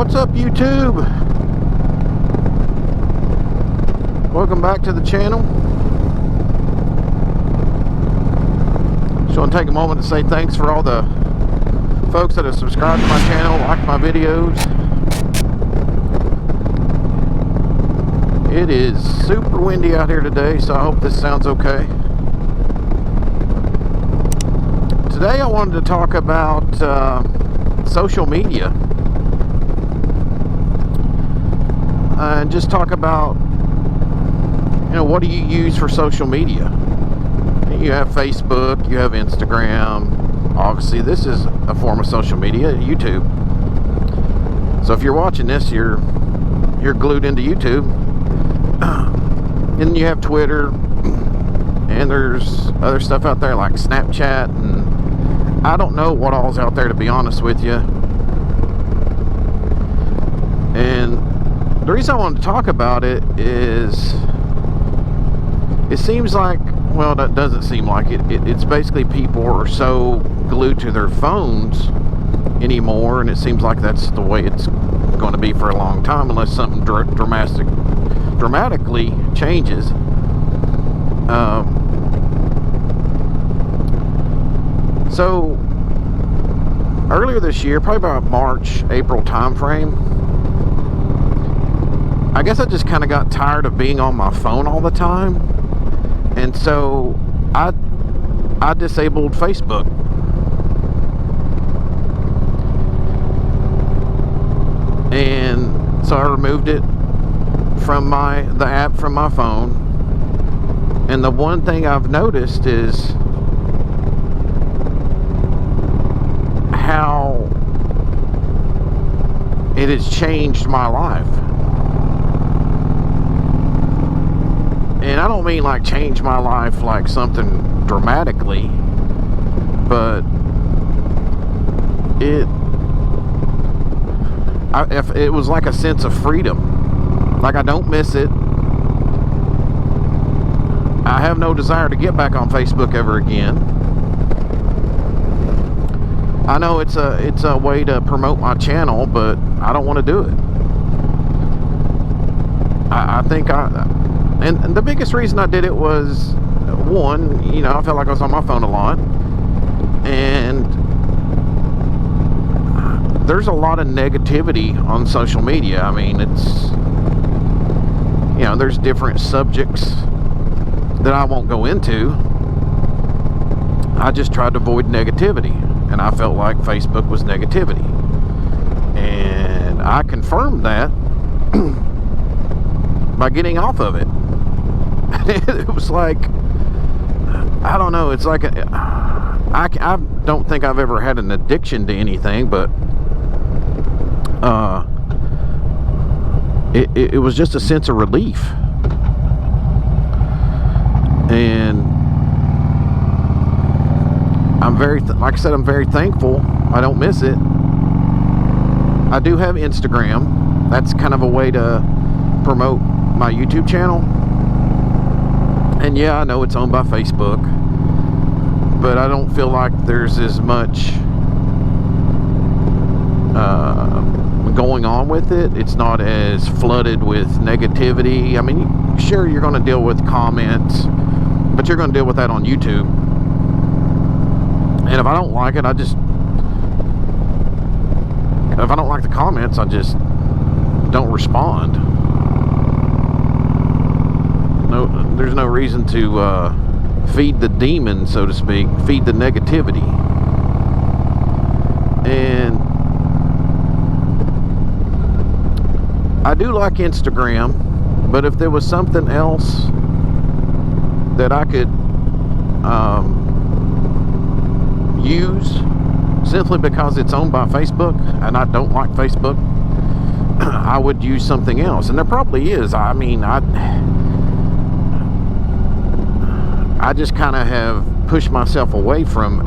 What's up, YouTube? Welcome back to the channel. Just want to take a moment to say thanks for all the folks that have subscribed to my channel, liked my videos. It is super windy out here today, so I hope this sounds okay. Today I wanted to talk about social media and just talk about, you know, what do you use for social media? You have Facebook, you have Instagram. Obviously this is a form of social media, YouTube. So if you're watching this, you're glued into YouTube. And you have Twitter, and there's other stuff out there like Snapchat, and I don't know what all's out there, to be honest with you. And the reason I wanted to talk about it is it seems like, well, that doesn't seem like it. It's basically people are so glued to their phones anymore, and it seems like that's the way it's going to be for a long time, unless something dramatically changes. So earlier this year, probably about March, April time frame, I guess I just kind of got tired of being on my phone all the time, and so I disabled Facebook. And so I removed it from the app from my phone. And the one thing I've noticed is how it has changed my life. And I don't mean like change my life like something dramatically, but if it was like a sense of freedom. Like, I don't miss it. I have no desire to get back on Facebook ever again. I know it's a way to promote my channel, but I don't want to do it. I think and the biggest reason I did it was, one, you know, I felt like I was on my phone a lot, and there's a lot of negativity on social media. I mean, it's, you know, there's different subjects that I won't go into. I just tried to avoid negativity, and I felt like Facebook was negativity, and I confirmed that by getting off of it. It was like, I don't know, it's like I don't think I've ever had an addiction to anything, but it was just a sense of relief. And I'm like I said, I'm very thankful. I don't miss it. I do have Instagram. That's kind of a way to promote my YouTube channel. And yeah, I know it's owned by Facebook, but I don't feel like there's as much going on with it. It's not as flooded with negativity. I mean, sure, you're going to deal with comments, but you're going to deal with that on YouTube. And if I don't like it, if I don't like the comments, I just don't respond. No, there's no reason to feed the demon, so to speak, feed the negativity. And I do like Instagram, but if there was something else that I could use simply because it's owned by Facebook and I don't like Facebook, I would use something else. And there probably is. I mean, I just kind of have pushed myself away from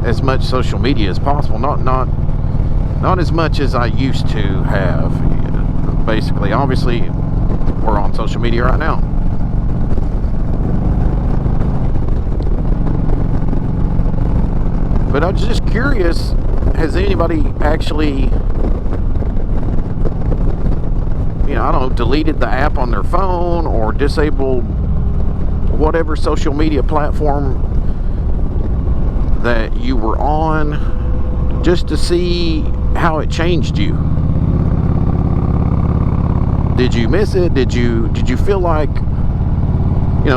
as much social media as possible. Not as much as I used to have. Basically, obviously, we're on social media right now. But I was just curious has anybody actually, I don't know, deleted the app on their phone or disabled whatever social media platform that you were on, just to see how it changed you? Did you miss it? Did you feel like,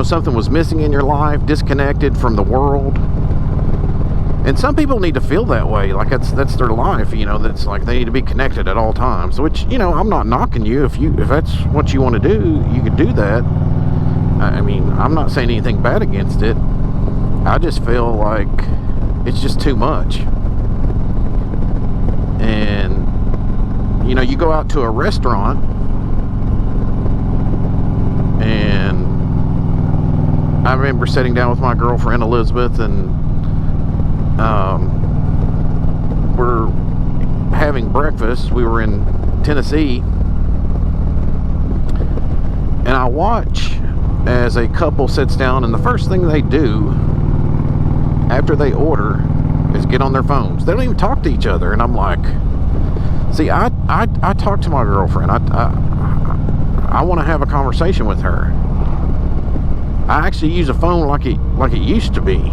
something was missing in your life, disconnected from the world? And some people need to feel that way, like that's their life, that's like they need to be connected at all times, which, I'm not knocking you. If that's what you want to do, you could do that. I mean, I'm not saying anything bad against it. I just feel like it's just too much. And you go out to a restaurant, and I remember sitting down with my girlfriend Elizabeth, and we're having breakfast. We were in Tennessee, and I watch as a couple sits down, and the first thing they do after they order is get on their phones. They don't even talk to each other. And I'm like, see, I talk to my girlfriend. I want to have a conversation with her. I actually use a phone like it used to be.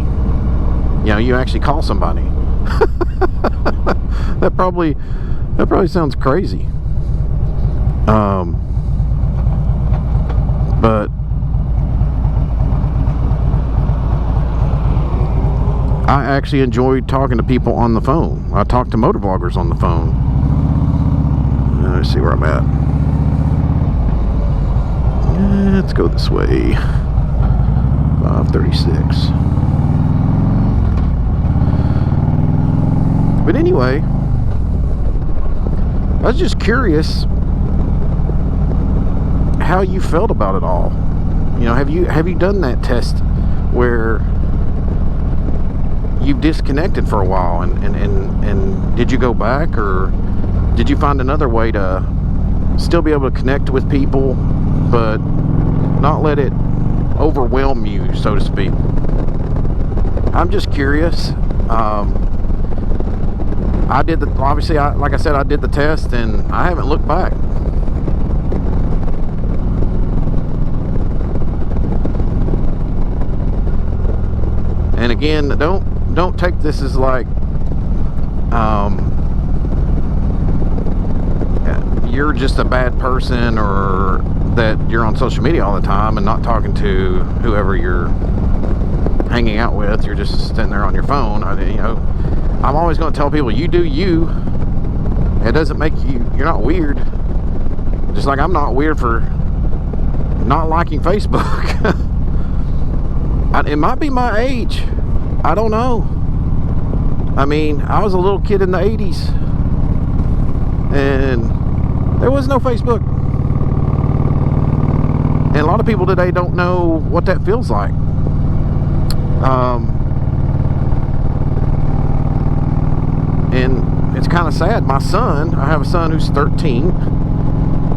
You actually call somebody. That probably sounds crazy. But I actually enjoyed talking to people on the phone. I talk to motovloggers on the phone. Let's see where I'm at. Let's go this way. 536. But anyway, I was just curious how you felt about it all. Have you done that test where you've disconnected for a while, and did you go back, or did you find another way to still be able to connect with people but not let it overwhelm you, so to speak? I'm just curious. I did like I said, I did the test, and I haven't looked back. And again, don't take this as like you're just a bad person, or that you're on social media all the time and not talking to whoever you're hanging out with. You're just sitting there on your phone. I'm always going to tell people, you do you. It doesn't make you're not weird. Just like I'm not weird for not liking Facebook. It might be my age. I don't know. I mean, I was a little kid in the 80s, and there was no Facebook. And a lot of people today don't know what that feels like. And it's kind of sad. My son, I have a son who's 13,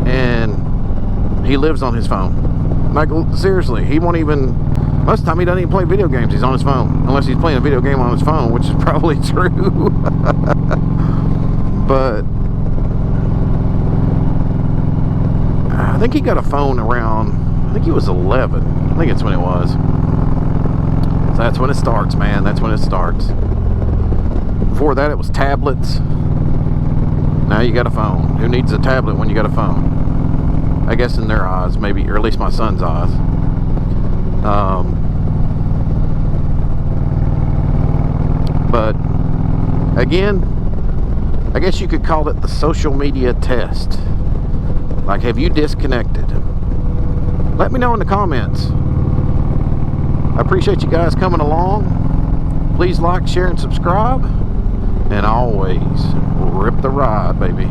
and he lives on his phone. Like, seriously, he won't even, most of the time he doesn't even play video games. He's on his phone, unless he's playing a video game on his phone, which is probably true. But I think he got a phone around, I think he was 11. I think that's when it was. So that's when it starts, man. That's when it starts. Before that, it was tablets. Now you got a phone. Who needs a tablet when you got a phone? I guess in their eyes, maybe, or at least my son's eyes. But again, I guess you could call it the social media test. Like, have you disconnected? Let me know in the comments. I appreciate you guys coming along. Please like, share, and subscribe. And always rip the ride, baby.